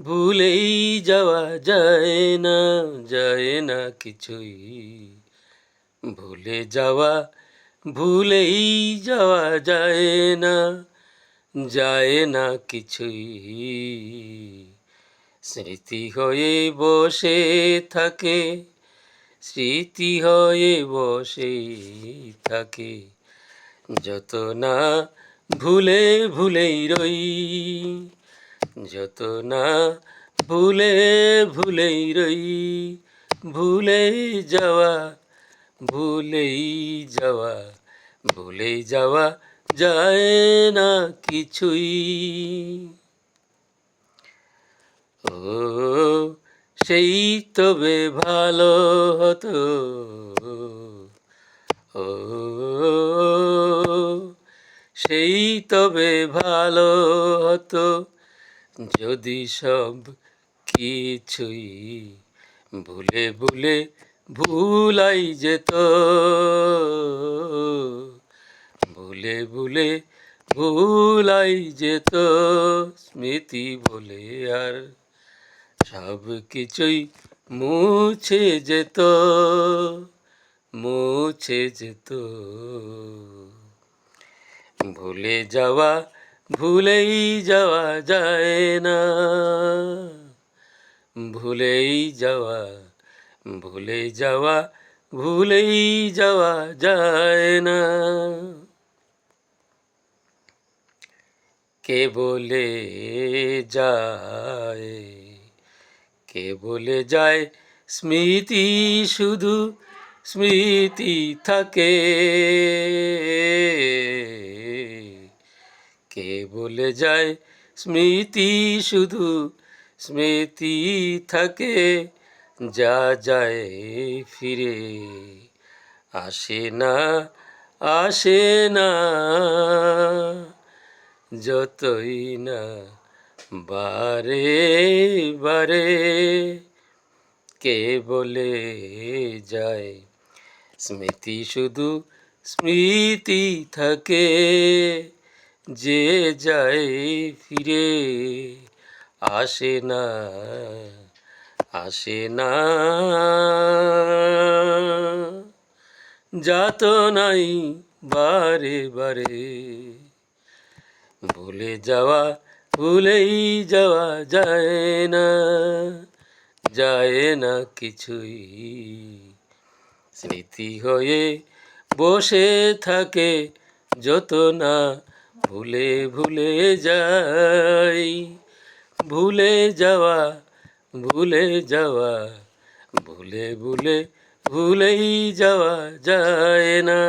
ভুলেই যাওয়া যায় না কিছুই। ভুলে যাওয়া, ভুলেই যাওয়া যায় না কিছুই। স্মৃতি হয়ে বসে থাকে, স্মৃতি হয়ে বসে থাকে, যত না ভুলে ভুলেই রই, যত না ভুলে ভুলেই রই। ভুলে যাওয়া, ভুলেই যাওয়া, ভুলে যাওয়া যায় না কিছুই। ও সেই তবে ভালো হতো, ও সেই তবে ভালো হতো, যদি সব কিছুই ভুলে ভুলে ভুলাই যেত, ভুলে ভুলে ভুলাই যেত। স্মৃতি বলে আর সব কিছুই মুছে যেত, মুছে যেত। ভুলে যাওয়া, ভুলেই যাওয়া যায় না, ভুলেই যাওয়া, ভুলে যাওয়া, ভুলেই যাওয়া যায় না। কে বলে যায়, কে বলে যায় স্মৃতি শুধু স্মৃতি থাকে, কে বলে যায় স্মৃতি শুধু স্মৃতি থাকে, যা যায় ফিরে আসে না, আসে না, যতই না বারে বারে। কে বলে যায় স্মৃতি শুধু স্মৃতি থাকে, যে যায় ফিরে আসে না, আসে না, যাতনাই বারে বারে। ভুলে যাওয়া, ভুলেই যাওয়া যায় না কিছুই। স্মৃতি হয়ে বসে থাকে, যত না ভুলে ভুলে যাই। ভুলে যাওয়া, ভুলে যাওয়া, ভুলে ভুলে ভুলেই যাওয়া যায় না।